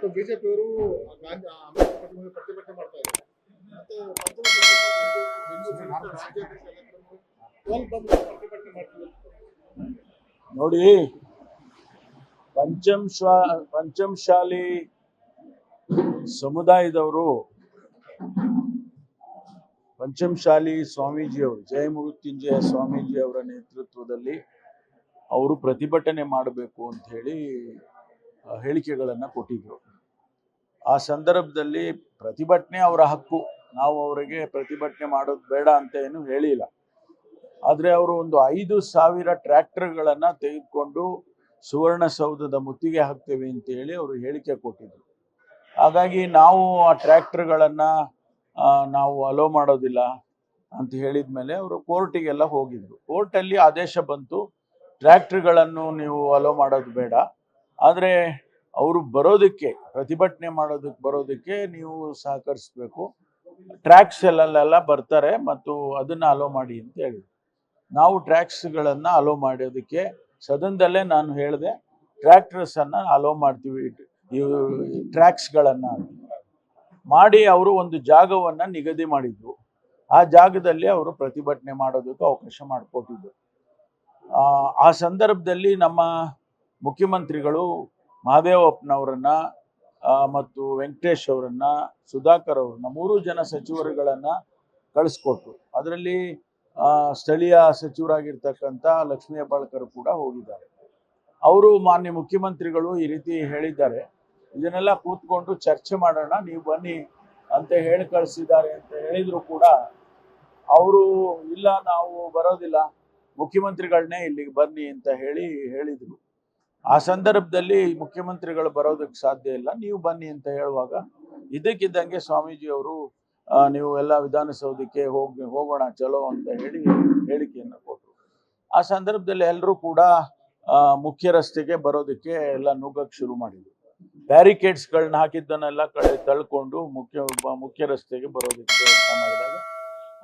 ಇವತ್ತು ಬಿಜೆಪಿಯವರು ಅಂಬೇಡ್ಕರ್ ಪ್ರತಿಭಟನೆ ಮಾಡ್ತಾ ಇದ್ದಾರೆ. ಮತ್ತೆ ಪ್ರತಿಭಟನೆ ಮಾಡ್ತೀವಿ. ನೋಡಿ, ಪಂಚಮಶಾಲಿ ಸಮುದಾಯದವರು, ಪಂಚಮಶಾಲಿ ಸ್ವಾಮೀಜಿಯವರು, ಜಯಮೃತ್ಯುಂಜಯ ಸ್ವಾಮೀಜಿ ಅವರ ನೇತೃತ್ವದಲ್ಲಿ ಅವರು ಪ್ರತಿಭಟನೆ ಮಾಡಬೇಕು ಅಂತ ಹೇಳಿ ಹೇಳಿಕೆಗಳನ್ನು ಕೊಟ್ಟಿದ್ರು. ಆ ಸಂದರ್ಭದಲ್ಲಿ ಪ್ರತಿಭಟನೆ ಅವರ ಹಕ್ಕು, ನಾವು ಅವರಿಗೆ ಪ್ರತಿಭಟನೆ ಮಾಡೋದು ಬೇಡ ಅಂತ ಏನು ಹೇಳಿಲ್ಲ. ಆದರೆ ಅವರು ಒಂದು 5,000 ಟ್ರ್ಯಾಕ್ಟರ್ಗಳನ್ನು ತೆಗೆದುಕೊಂಡು ಸುವರ್ಣಸೌಧದ ಮುತ್ತಿಗೆ ಹಾಕ್ತೇವೆ ಅಂತ ಹೇಳಿ ಅವರು ಹೇಳಿಕೆ ಕೊಟ್ಟಿದ್ರು. ಹಾಗಾಗಿ ನಾವು ಆ ಟ್ರ್ಯಾಕ್ಟರ್ಗಳನ್ನು ನಾವು ಅಲೋ ಮಾಡೋದಿಲ್ಲ ಅಂತ ಹೇಳಿದ ಮೇಲೆ ಅವರು ಕೋರ್ಟಿಗೆಲ್ಲ ಹೋಗಿದ್ರು. ಕೋರ್ಟಲ್ಲಿ ಆದೇಶ ಬಂತು, ಟ್ರ್ಯಾಕ್ಟರ್ಗಳನ್ನು ನೀವು ಅಲೋ ಮಾಡೋದು ಬೇಡ, ಆದರೆ ಅವರು ಬರೋದಕ್ಕೆ, ಪ್ರತಿಭಟನೆ ಬರೋದಕ್ಕೆ ನೀವು ಸಹಕರಿಸಬೇಕು, ಟ್ರ್ಯಾಕ್ಸ್ಗಳಲ್ಲೆಲ್ಲ ಬರ್ತಾರೆ ಮತ್ತು ಅದನ್ನು ಅಲೋ ಮಾಡಿ ಅಂತ ಹೇಳಿದ್ರು. ನಾವು ಟ್ರ್ಯಾಕ್ಸ್ಗಳನ್ನು ಅಲೋ ಮಾಡೋದಕ್ಕೆ ಸದನದಲ್ಲೇ ನಾನು ಹೇಳಿದೆ, ಟ್ರ್ಯಾಕ್ಟರ್ಸನ್ನು ಅಲೋ ಮಾಡ್ತೀವಿ, ಟ್ರ್ಯಾಕ್ಸ್ಗಳನ್ನು ಮಾಡಿ ಅವರು ಒಂದು ಜಾಗವನ್ನು ನಿಗದಿ ಮಾಡಿದ್ರು. ಆ ಜಾಗದಲ್ಲಿ ಅವರು ಪ್ರತಿಭಟನೆ ಮಾಡೋದಕ್ಕೆ ಅವಕಾಶ ಮಾಡಿಕೊಟ್ಟಿದ್ರು. ಆ ಸಂದರ್ಭದಲ್ಲಿ ನಮ್ಮ ಮುಖ್ಯಮಂತ್ರಿಗಳು ಮಹದೇವಪ್ಪನವರನ್ನ ಮತ್ತು ವೆಂಕಟೇಶ್ ಅವರನ್ನ, ಸುಧಾಕರ್ ಅವ್ರನ್ನ, 3 ಜನ ಸಚಿವರುಗಳನ್ನು ಕಳಿಸ್ಕೊಟ್ರು. ಅದರಲ್ಲಿ ಸ್ಥಳೀಯ ಸಚಿವರಾಗಿರ್ತಕ್ಕಂಥ ಲಕ್ಷ್ಮೀ ಹೆಬ್ಬಾಳ್ಕರ್ ಕೂಡ ಹೋಗಿದ್ದಾರೆ. ಅವರು ಮಾನ್ಯ ಮುಖ್ಯಮಂತ್ರಿಗಳು ಈ ರೀತಿ ಹೇಳಿದ್ದಾರೆ, ಇದನ್ನೆಲ್ಲ ಕೂತ್ಕೊಂಡು ಚರ್ಚೆ ಮಾಡೋಣ, ನೀವು ಬನ್ನಿ ಅಂತ ಹೇಳಿ ಕಳಿಸಿದ್ದಾರೆ ಅಂತ ಹೇಳಿದ್ರು ಕೂಡ ಅವರು ಇಲ್ಲ, ನಾವು ಬರೋದಿಲ್ಲ, ಮುಖ್ಯಮಂತ್ರಿಗಳನ್ನೇ ಇಲ್ಲಿಗೆ ಬನ್ನಿ ಅಂತ ಹೇಳಿದ್ರು. ಆ ಸಂದರ್ಭದಲ್ಲಿ ಮುಖ್ಯಮಂತ್ರಿಗಳು ಬರೋದಕ್ಕೆ ಸಾಧ್ಯ ಇಲ್ಲ, ನೀವು ಬನ್ನಿ ಅಂತ ಹೇಳುವಾಗ ಇದಕ್ಕಿದ್ದಂಗೆ ಸ್ವಾಮೀಜಿಯವರು ನೀವು ಎಲ್ಲ ವಿಧಾನಸೌಧಕ್ಕೆ ಹೋಗೋಣ ಚಲೋ ಅಂತ ಹೇಳಿ ಹೇಳಿಕೆಯನ್ನು ಕೊಟ್ಟರು. ಆ ಸಂದರ್ಭದಲ್ಲಿ ಎಲ್ಲರೂ ಕೂಡ ಮುಖ್ಯ ರಸ್ತೆಗೆ ಬರೋದಕ್ಕೆ ಎಲ್ಲ ನುಗ್ಗಕ್ಕೆ ಶುರು ಮಾಡಿದ್ರು. ಬ್ಯಾರಿಕೇಡ್ಸ್ಗಳನ್ನ ಹಾಕಿದ್ದನ್ನೆಲ್ಲ ತಳ್ಕೊಂಡು ಮುಖ್ಯ ರಸ್ತೆಗೆ ಬರೋದಕ್ಕೆ ಮಾಡಿದಾಗ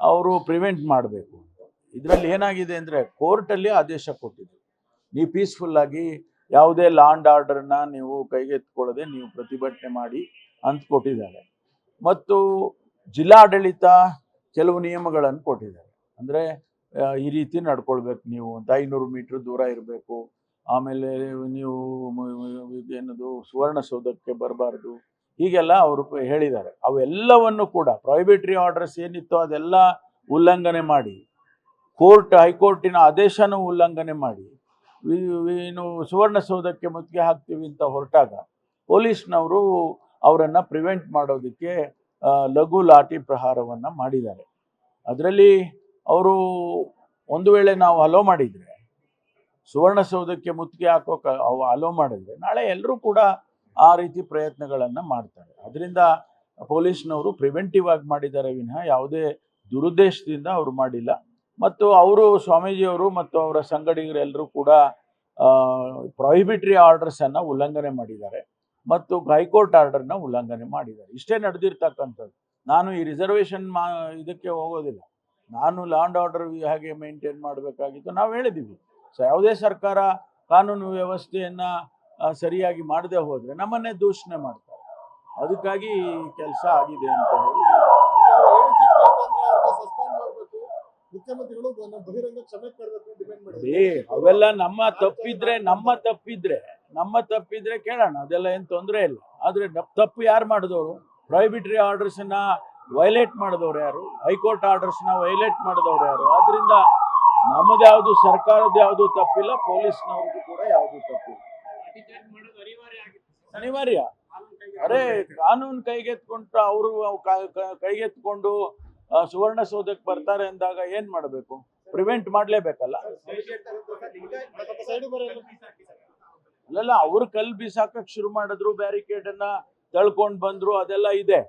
ಅವರು ಪ್ರಿವೆಂಟ್ ಮಾಡಬೇಕು. ಇದರಲ್ಲಿ ಏನಾಗಿದೆ ಅಂದರೆ, ಕೋರ್ಟಲ್ಲಿ ಆದೇಶ ಕೊಟ್ಟಿದ್ರು, ನೀವು ಪೀಸ್ಫುಲ್ಲಾಗಿ ಯಾವುದೇ ಲಾ ಆ್ಯಂಡ್ ಆರ್ಡರ್ನ ನೀವು ಕೈಗೆತ್ತಿಕೊಳ್ಳದೆ ನೀವು ಪ್ರತಿಭಟನೆ ಮಾಡಿ ಅಂತ ಕೊಟ್ಟಿದ್ದಾರೆ. ಮತ್ತು ಜಿಲ್ಲಾಡಳಿತ ಕೆಲವು ನಿಯಮಗಳನ್ನು ಕೊಟ್ಟಿದ್ದಾರೆ. ಅಂದರೆ ಈ ರೀತಿ ನಡ್ಕೊಳ್ಬೇಕು ನೀವು ಅಂತ, 500 ಮೀಟ್ರ್ ದೂರ ಇರಬೇಕು, ಆಮೇಲೆ ನೀವು ಏನದು ಸುವರ್ಣಸೌಧಕ್ಕೆ ಬರಬಾರ್ದು, ಹೀಗೆಲ್ಲ ಅವರು ಹೇಳಿದ್ದಾರೆ. ಅವೆಲ್ಲವನ್ನು ಕೂಡ ಪ್ರೊಹಿಬಿಟರಿ ಆರ್ಡರ್ಸ್ ಏನಿತ್ತು ಅದೆಲ್ಲ ಉಲ್ಲಂಘನೆ ಮಾಡಿ, ಹೈಕೋರ್ಟಿನ ಆದೇಶನೂ ಉಲ್ಲಂಘನೆ ಮಾಡಿ ಏನು ಸುವರ್ಣಸೌಧಕ್ಕೆ ಮುತ್ತಿಗೆ ಹಾಕ್ತೀವಿ ಅಂತ ಹೊರಟಾಗ ಪೊಲೀಸ್ನವರು ಅವರನ್ನು ಪ್ರಿವೆಂಟ್ ಮಾಡೋದಕ್ಕೆ ಲಘು ಲಾಠಿ ಪ್ರಹಾರವನ್ನು ಮಾಡಿದ್ದಾರೆ. ಅದರಲ್ಲಿ ಅವರು ಒಂದು ವೇಳೆ ನಾವು ಅಲೋ ಮಾಡಿದರೆ, ಸುವರ್ಣಸೌಧಕ್ಕೆ ಮುತ್ತಿಗೆ ಹಾಕೋಕೆ ಅಲೋ ಮಾಡಿದರೆ, ನಾಳೆ ಎಲ್ಲರೂ ಕೂಡ ಆ ರೀತಿ ಪ್ರಯತ್ನಗಳನ್ನು ಮಾಡ್ತಾರೆ. ಅದರಿಂದ ಪೊಲೀಸ್ನವರು ಪ್ರಿವೆಂಟಿವ್ ಆಗಿ ಮಾಡಿದ್ದಾರೆ ವಿನಃ ಯಾವುದೇ ದುರುದ್ದೇಶದಿಂದ ಅವರು ಮಾಡಿಲ್ಲ. ಮತ್ತು ಅವರು ಸ್ವಾಮೀಜಿಯವರು ಮತ್ತು ಅವರ ಸಂಗಡಿಗರೆಲ್ಲರೂ ಕೂಡ ಪ್ರೊಹಿಬಿಟರಿ ಆರ್ಡರ್ಸನ್ನು ಉಲ್ಲಂಘನೆ ಮಾಡಿದ್ದಾರೆ ಮತ್ತು ಹೈಕೋರ್ಟ್ ಆರ್ಡರ್ನ ಉಲ್ಲಂಘನೆ ಮಾಡಿದ್ದಾರೆ. ಇಷ್ಟೇ ನಡೆದಿರ್ತಕ್ಕಂಥದ್ದು. ನಾನು ಈ ರಿಸರ್ವೇಷನ್ ಇದಕ್ಕೆ ಹೋಗೋದಿಲ್ಲ. ನಾನು ಲಾ ಆ್ಯಂಡ್ ಆರ್ಡರ್ ಹೇಗೆ ಮೇಂಟೈನ್ ಮಾಡಬೇಕಾಗಿತ್ತು ನಾವು ಹೇಳಿದ್ದೀವಿ. ಯಾವುದೇ ಸರ್ಕಾರ ಕಾನೂನು ವ್ಯವಸ್ಥೆಯನ್ನು ಸರಿಯಾಗಿ ಮಾಡದೆ ಹೋದರೆ ನಮ್ಮನ್ನೇ ದೂಷಣೆ ಮಾಡ್ತಾರೆ. ಅದಕ್ಕಾಗಿ ಕೆಲಸ ಆಗಿದೆ ಅಂತ ಹೇಳಿ ಮುಖ್ಯಮಂತ್ರಿಗಳು ಬಹಿರಂಗ ಕ್ಷಮೆ ಕೊಡಬೇಕು ಡಿಮ್ಯಾಂಡ್ ಮಾಡಿ. ಅವೆಲ್ಲ ನಮ್ಮ ತಪ್ಪಿದ್ರೆ ಕೇಳೋಣ, ಅದೆಲ್ಲ ಏನು ತೊಂದರೆ ಇಲ್ಲ. ಆದರೆ ತಪ್ಪು ಯಾರು ಮಾಡಿದವರು? ಪ್ರೊಹಿಬಿಟರಿ ಆರ್ಡರ್ಸ್ನ ವೈಲೇಟ್ ಮಾಡಿದವ್ರು ಯಾರು? ಹೈಕೋರ್ಟ್ ಆರ್ಡರ್ಸ್ನ ವೈಲೇಟ್ ಮಾಡಿದವ್ರು ಯಾರು? ಆದ್ರಿಂದ ನಮ್ಮದು ಯಾವುದು, ಸರ್ಕಾರದ ಯಾವುದು ತಪ್ಪಿಲ್ಲ, ಪೊಲೀಸ್ನವ್ರದ್ದು ಕೂಡ ಯಾವುದು ತಪ್ಪಿಲ್ಲ. ಅನಿವಾರ್ಯ. ಅರೆ, ಕಾನೂನು ಕೈಗೆತ್ಕೊಂಡು ಅವರು ಕೈಗೆತ್ಕೊಂಡು ಸುವರ್ಣಸೌಧಕ್ಕೆ ಬರ್ತಾರೆ ಅಂದಾಗ ಏನ್ ಮಾಡಬೇಕು? ಪ್ರಿವೆಂಟ್ ಮಾಡಲೇಬೇಕಲ್ಲ. ಅಲ್ಲೆಲ್ಲ ಅವ್ರು ಕಲ್ಲು ಬೀಸಾಕಕ್ಕೆ ಶುರು ಮಾಡಿದ್ರು, ಬ್ಯಾರಿಕೇಡ್ ಅನ್ನ ತಳ್ಕೊಂಡು ಬಂದ್ರು, ಅದೆಲ್ಲ ಇದೆ.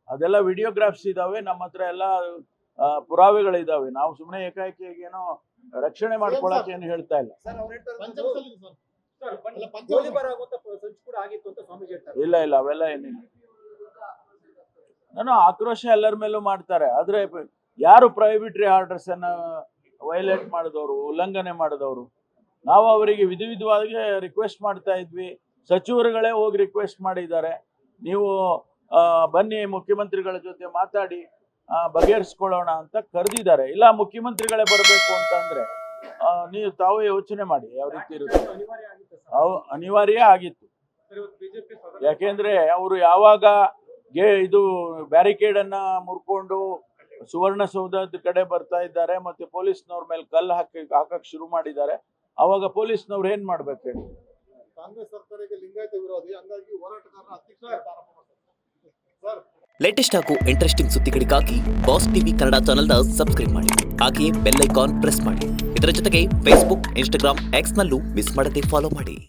ಅದೆಲ್ಲ ವಿಡಿಯೋಗ್ರಾಫ್ಸ್ ಇದಾವೆ ನಮ್ಮ ಹತ್ರ, ಎಲ್ಲ ಪುರಾವೆಗಳಿದಾವೆ. ನಾವು ಸುಮ್ಮನೆ ಏಕಾಏಕಿ ಏನೋ ರಕ್ಷಣೆ ಮಾಡ್ಕೊಳಕ್ಕೆ ಏನು ಹೇಳ್ತಾ ಇಲ್ಲ. ಇಲ್ಲ ಅವೆಲ್ಲ ಏನಿಲ್ಲ. ನಾನು ಆಕ್ರೋಶ ಎಲ್ಲರ ಮೇಲೂ ಮಾಡ್ತಾರೆ. ಆದ್ರೆ ಯಾರು ಪ್ರೊಹಿಬಿಟರಿ ಆರ್ಡರ್ಸ್ ಅನ್ನ ವೈಲೇಟ್ ಮಾಡಿದವರು, ಉಲ್ಲಂಘನೆ ಮಾಡಿದವರು? ನಾವು ಅವರಿಗೆ ವಿಧವಾಗಿ ರಿಕ್ವೆಸ್ಟ್ ಮಾಡ್ತಾ ಇದ್ವಿ, ಸಚಿವರುಗಳೇ ಹೋಗಿ ರಿಕ್ವೆಸ್ಟ್ ಮಾಡಿದ್ದಾರೆ. ನೀವು ಬನ್ನಿ ಮುಖ್ಯಮಂತ್ರಿಗಳ ಜೊತೆ ಮಾತಾಡಿ ಬಗೆಹರಿಸ್ಕೊಳ್ಳೋಣ ಅಂತ ಕರೆದಿದ್ದಾರೆ. ಇಲ್ಲ ಮುಖ್ಯಮಂತ್ರಿಗಳೇ ಬರಬೇಕು ಅಂತಂದ್ರೆ ನೀವು ತಾವೇ ಯೋಚನೆ ಮಾಡಿ ಯಾವ ರೀತಿ ಇರುತ್ತೆ. ಅನಿವಾರ್ಯ ಆಗಿತ್ತು. ಯಾಕೆಂದ್ರೆ ಅವರು ಯಾವಾಗ ಇದು ಬ್ಯಾರಿಕೇಡ್ ಅನ್ನ ಮುರ್ಕೊಂಡು ಸುವರ್ಣಸೌಧದ ಕಡೆ ಬರ್ತಾ ಇದ್ದಾರೆ ಮತ್ತೆ ಪೊಲೀಸ್ನವ್ರ ಮೇಲೆ ಕಲ್ಲು ಹಾಕಕ್ ಶುರು ಮಾಡಿದ್ದಾರೆ, ಅವಾಗ ಪೊಲೀಸ್ನವ್ರು ಏನ್ ಮಾಡ್ಬೇಕು ಹೇಳಿ? ಕಾಂಗ್ರೆಸ್ ಸರ್ಕಾರಕ್ಕೆ ಲಿಂಗಾಯತ ವಿರೋಧಿ, ಹಂಗಾಗಿ ಹೋರಾಟಗಾರರ ಅಧ್ಯಕ್ಷ ಆರೋಪ ಮಾಡ್ತಾರೆ. ಲೇಟೆಸ್ಟ್ ಹಾಗೂ ಇಂಟ್ರೆಸ್ಟಿಂಗ್ ಸುದ್ದಿಗಳಿಗಾಗಿ ಬಾಸ್ ಟಿವಿ ಕನ್ನಡ ಚಾನೆಲ್ನ ಸಬ್ಸ್ಕ್ರೈಬ್ ಮಾಡಿ. ಹಾಗೆಯೇ ಬೆಲ್ ಐಕಾನ್ ಪ್ರೆಸ್ ಮಾಡಿ. ಇದರ ಜೊತೆಗೆ ಫೇಸ್ಬುಕ್, ಇನ್ಸ್ಟಾಗ್ರಾಮ್, ಎಕ್ಸ್ನಲ್ಲೂ ಮಿಸ್ ಮಾಡದೆ ಫಾಲೋ ಮಾಡಿ.